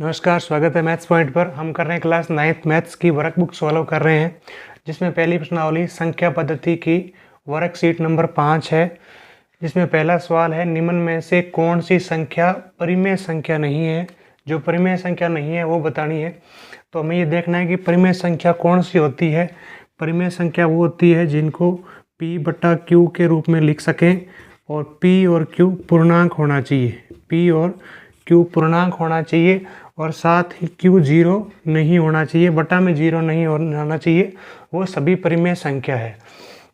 नमस्कार, स्वागत है मैथ्स पॉइंट पर। हम कर रहे हैं क्लास 9th मैथ्स की वर्कबुक सॉल्व कर रहे हैं, जिसमें पहली प्रश्नावली संख्या पद्धति की वर्कशीट नंबर 5 है, जिसमें पहला सवाल है निम्न में से कौन सी संख्या परिमेय संख्या नहीं है। जो परिमेय संख्या नहीं है वो बतानी है। तो हमें ये देखना है कि परिमेय संख्या कौन सी होती है। परिमेय संख्या वो होती है जिनको P/Q के रूप में लिख सकें और P और Q पूर्णांक होना चाहिए। P और Q पूर्णांक होना चाहिए और साथ ही Q 0 नहीं होना चाहिए, बटा में 0 नहीं होना चाहिए। वो सभी परिमेय संख्या है।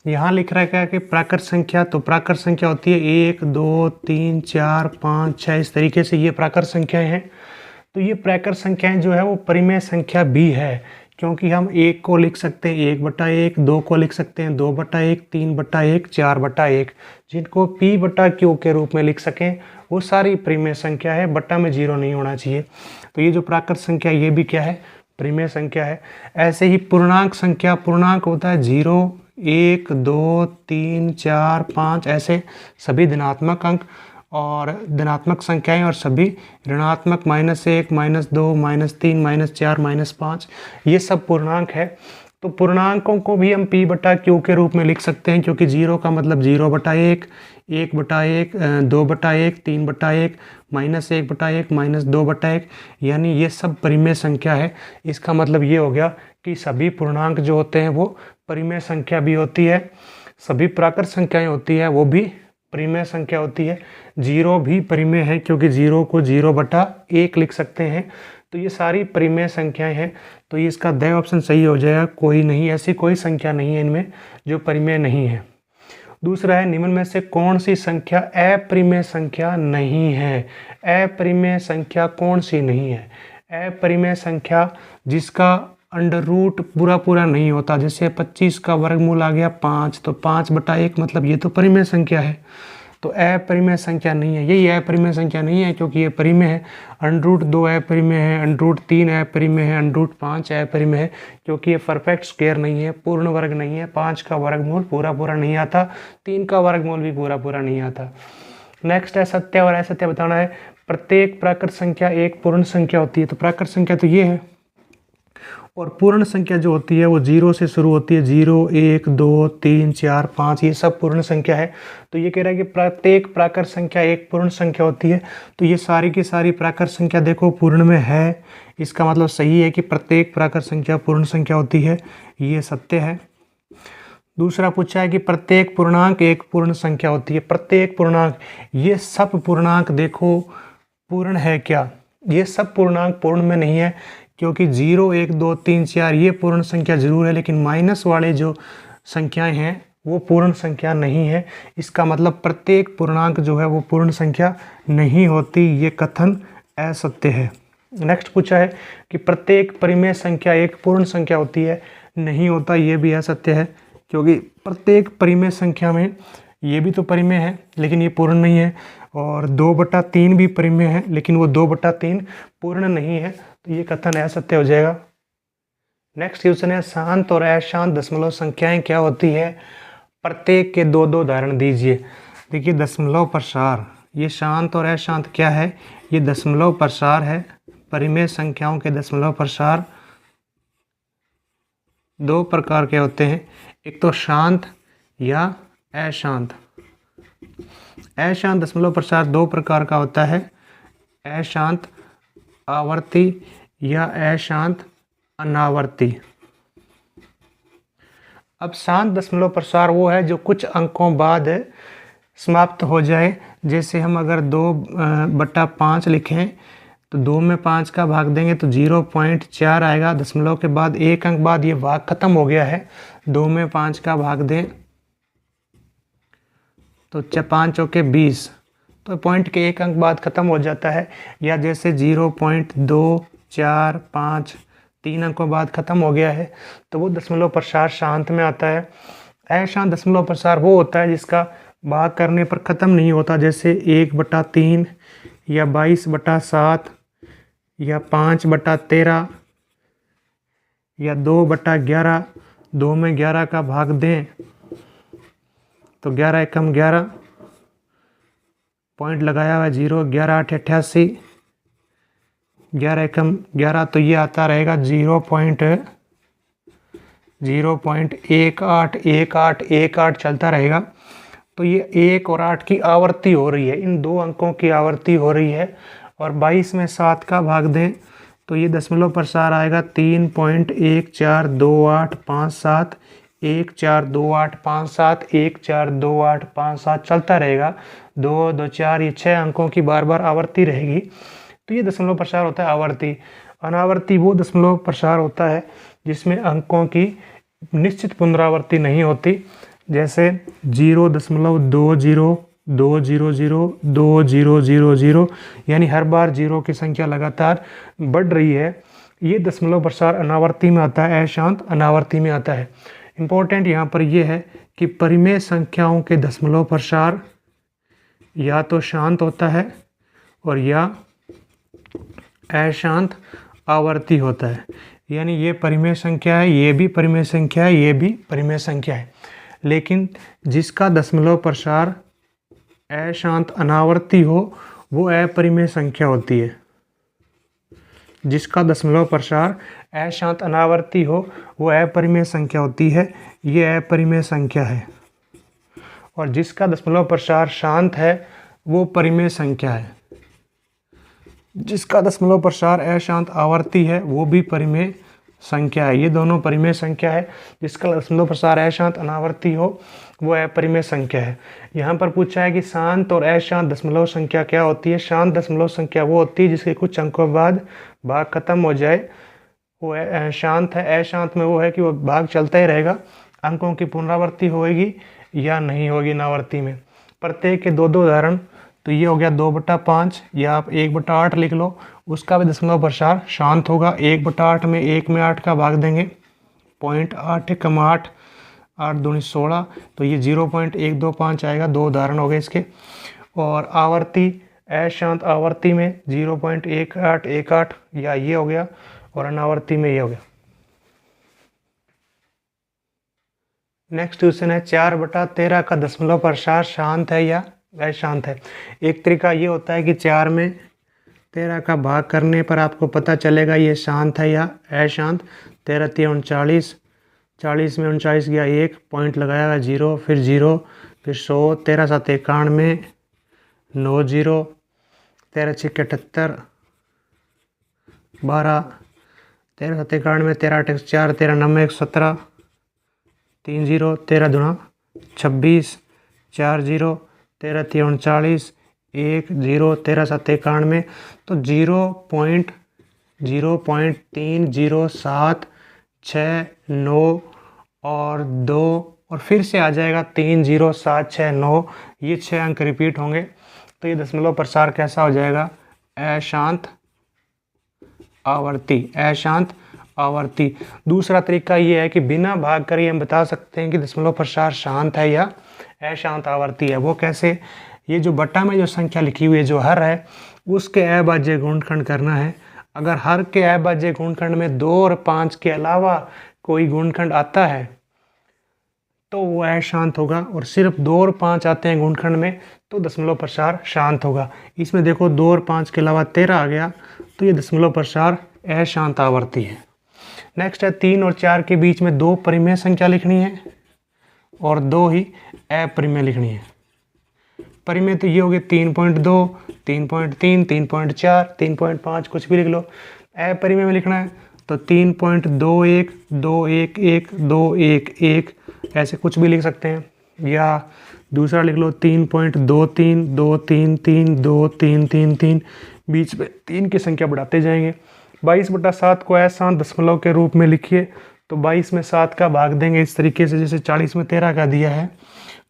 यहाँ लिख रखा है कि प्राकृत संख्या, तो प्राकृत संख्या होती है 1, 2, 3, 4, 5, 6, इस तरीके से ये प्राकृत संख्याएं हैं। तो ये प्राकृत संख्याएं जो है वो परिमेय संख्या भी है, क्योंकि हम 1 को लिख सकते हैं 1/1, 2 को लिख सकते हैं 2/1, 3/1, 4/1, जिनको P/Q के रूप में लिख सकें वो सारी परिमेय संख्या है, बट्टा में 0 नहीं होना चाहिए। तो ये जो प्राकृत संख्या ये भी क्या है, परिमेय संख्या है। ऐसे ही पूर्णांक संख्या, पूर्णांक होता है 0, 1, 2, 3, 4, 5, ऐसे सभी धनात्मक अंक और धनात्मक संख्याएं और सभी ऋणात्मक -1, -2, -3, -4, -5, ये सब पूर्णांक है। तो पूर्णांकों को भी हम P/Q के रूप में लिख सकते हैं, क्योंकि 0 का मतलब 0/1, 1/1, 2/1, 3/1, -1/1, -2/1, यानी ये सब परिमेय संख्या है। इसका मतलब ये हो गया कि सभी पूर्णांक जो होते हैं वो परिमेय संख्या भी होती है, सभी प्राकृत संख्याएं होती है वो भी परिमेय संख्या होती है। 0 भी परिमेय है, क्योंकि 0 को 0/1 लिख सकते हैं। तो ये सारी परिमेय संख्याएं हैं। तो ये इसका द ऑप्शन सही हो जाएगा। कोई नहीं, ऐसी कोई संख्या नहीं है इनमें जो परिमेय नहीं है। दूसरा है निम्न में से कौन सी संख्या अपरिमेय संख्या नहीं है। अपरिमेय संख्या कौन सी नहीं है? अपरिमेय संख्या जिसका अंडर रूट पूरा पूरा नहीं होता। जैसे 25 का वर्गमूल आ गया 5, तो 5/1, मतलब ये तो परिमेय संख्या है। तो अपरिमेय संख्या नहीं है, यही अपरिमेय संख्या नहीं है, क्योंकि ये परिमेय है। √2 अपरिमेय है, √3 अपरिमेय है, √5 अपरिमेय है, क्योंकि ये परफेक्ट स्क्वायर नहीं है, पूर्ण वर्ग नहीं है। 5 का वर्गमूल पूरा पूरा नहीं आता, 3 का वर्गमूल भी पूरा पूरा नहीं आता। नेक्स्ट है सत्य और असत्य बताना है। प्रत्येक प्राकृत संख्या एक पूर्ण संख्या होती है। तो प्राकृत संख्या तो ये है, और पूर्ण संख्या जो होती है वो 0 से शुरू होती है। 0, 1, 2, 3, 4, 5, ये सब पूर्ण संख्या है। तो ये कह रहा है कि प्रत्येक प्राकृत संख्या एक पूर्ण संख्या होती है। तो ये सारी की सारी प्राकृत संख्या देखो पूर्ण में है। इसका मतलब सही है कि प्रत्येक प्राकृत संख्या पूर्ण संख्या होती है, ये सत्य है। दूसरा पूछा है कि प्रत्येक पूर्णांक एक पूर्ण संख्या होती है। प्रत्येक पूर्णांक, ये सब पूर्णांक देखो पूर्ण है क्या? ये सब पूर्णांक पूर्ण में नहीं है, क्योंकि 0, 1, 2, 3, 4 ये पूर्ण संख्या जरूर है, लेकिन माइनस वाले जो संख्याएं हैं वो पूर्ण संख्या नहीं है। इसका मतलब प्रत्येक पूर्णांक जो है वो पूर्ण संख्या नहीं होती। ये कथन असत्य है। नेक्स्ट पूछा है कि प्रत्येक परिमेय संख्या एक पूर्ण संख्या होती है। नहीं होता, ये भी असत्य है, क्योंकि प्रत्येक परिमेय संख्या में ये भी तो परिमेय है, लेकिन ये पूर्ण नहीं है। और 2/3 भी परिमेय है, लेकिन वो 2/3 पूर्ण नहीं है। तो ये कथन असत्य हो जाएगा। नेक्स्ट क्वेश्चन है शांत और अशांत दशमलव संख्याएं क्या होती है? प्रत्येक के 2-2 उदाहरण दीजिए। देखिए दशमलव प्रसार, ये शांत और अशांत क्या है? ये दशमलव प्रसार है। परिमेय संख्याओं के दशमलव प्रसार 2 प्रकार के होते हैं, एक तो शांत या अशांत। अशांत दशमलव प्रसार 2 प्रकार का होता है, अशांत आवर्ती या अशांत अनावर्ती। अब शांत दशमलव प्रसार वो है जो कुछ अंकों बाद समाप्त हो जाए। जैसे हम अगर 2/5 लिखें तो 2 में 5 का भाग देंगे तो 0.4 आएगा। दशमलव के बाद 1 अंक बाद ये भाग खत्म हो गया है। 2 में 5 का भाग दें तो 5 चौके 20, तो पॉइंट के 1 अंक बाद खत्म हो जाता है। या जैसे 0.2, 4, 5, 3 अंकों बाद खत्म हो गया है, तो वो दशमलव प्रसार शांत में आता है। अशांत दशमलव प्रसार वो होता है जिसका भाग करने पर खत्म नहीं होता। जैसे 1/3 या 22/7 या 5/13 या 2/11। 2 में 11 का भाग दें तो 11 एकम 11, पॉइंट लगाया हुआ 0, 11 8 88, 11 एकम 11, तो ये आता रहेगा 0.1818 चलता रहेगा। तो ये 1 और 8 की आवर्ती हो रही है, इन दो अंकों की आवर्ती हो रही है। और 22 में 7 का भाग दें तो ये दशमलव प्रसार आएगा 3.142857, 142857, 142857 चलता रहेगा। 2 2 4 ये 6 अंकों की बार बार आवर्ती रहेगी। तो ये दशमलव प्रसार होता है आवर्ती। अनावर्ती वो दशमलव प्रसार होता है जिसमें अंकों की निश्चित पुनरावृत्ति नहीं होती, जैसे 0.20202000, यानी हर बार जीरो की संख्या लगातार बढ़ रही है। ये दशमलव प्रसार अनावर्ती में आता है, अशांत अनावर्ती में आता है। इम्पोर्टेंट यहाँ पर यह है कि परिमेय संख्याओं के दशमलव प्रसार या तो शांत होता है और या अशांत आवर्ती होता है। यानी ये परिमेय संख्या है, ये भी परिमेय संख्या है, ये भी परिमेय संख्या है। लेकिन जिसका दशमलव प्रसार अशांत अनावर्ती हो वो अपरिमेय संख्या होती है। जिसका दशमलव प्रसार अशांत अनावर्ती हो वो अपरिमेय संख्या होती है, ये अपरिमेय संख्या है। और जिसका दशमलव प्रसार शांत है वो परिमेय संख्या है। जिसका दशमलव प्रसार अशांत आवर्ती है वो भी परिमेय संख्या है। ये दोनों परिमेय संख्या है। जिसका दशमलव प्रसार अशांत अनावर्ती हो वो अपरिमेय संख्या है। यहाँ पर पूछा है कि शांत और अशांत दशमलव संख्या क्या होती है। शांत दशमलव संख्या वो होती है जिसके कुछ अंकों बाद भाग खत्म हो जाए, वो शांत है। अशांत में वो है कि वो भाग चलता ही रहेगा, अंकों की पुनरावृत्ति होगी या नहीं होगी अनावर्ती में। प्रत्येक के दो दो उदाहरण, तो ये हो गया 2/5 या आप 1/8 लिख लो, उसका भी दशमलव प्रसार शांत होगा। 1/8 में 1 में 8 का भाग देंगे, 0.8 कम 8, 8 दूनी 16, तो ये 0.125 आएगा। 2 उदाहरण हो गए इसके। और आवर्ती अशांत आवर्ती में 0.1818 या ये हो गया, और अनावर्ती में ये हो गया। नेक्स्ट क्वेश्चन है 4/13 का दशमलव प्रसार शांत है या अशांत है। एक तरीका ये होता है कि 4 में 13 का भाग करने पर आपको पता चलेगा ये शांत है या अशांत। 13 3 39, 40 में 39 गया 1 पॉइंट लगाया 0, फिर 0, फिर 100, 13 7 91, 9 0, 13 6 78, 12, 13 7 91, 13 8 4, 13 9 117, 3 0, 13 दूना 26, 4 0, 13 3 39, 1 0, 13 7 91, तो 0.3076 और 2, और फिर से आ जाएगा 30769, ये 6 अंक रिपीट होंगे। तो ये दशमलव प्रसार कैसा हो जाएगा, अशांत आवर्ती, अशांत आवर्ती। दूसरा तरीका ये है कि बिना भाग करे हम बता सकते हैं कि दशमलव प्रसार शांत है या अशांत आवर्ती है। वो कैसे, ये जो बट्टा में जो संख्या लिखी हुई है, जो हर है उसके अभाज्य गुणनखंड करना है। अगर हर के अभाज्य गुणनखंड में 2 और 5 के अलावा कोई गुणनखंड आता है तो वो अशांत होगा, और सिर्फ 2 और 5 आते हैं गुणनखंड में तो दशमलव प्रसार शांत होगा। इसमें देखो 2 और 5 के अलावा 13 आ गया, तो ये दशमलव प्रसार अशांत आवर्ती है। नेक्स्ट है 3 और 4 के बीच में 2 परिमेय संख्या लिखनी है और 2 ही अपरिमेय लिखनी है। परिमेय तो ये हो गए 3.2, 3.3, 3.4, 3.5, कुछ भी लिख लो। अपरिमेय में लिखना है तो 3.21, 211, 211, ऐसे कुछ भी लिख सकते हैं। या दूसरा लिख लो 3.23, 233, 2333, बीच में 3 की संख्या बढ़ाते जाएंगे। 22/7 को अशांत दशमलव के रूप में लिखिए, तो 22 में 7 का भाग देंगे इस तरीके से जैसे 40 में 13 का दिया है,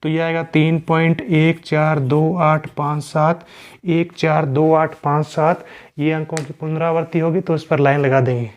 तो यह आएगा 3.142857, 142857। ये अंकों की पुनरावृत्ति होगी तो इस पर लाइन लगा देंगे।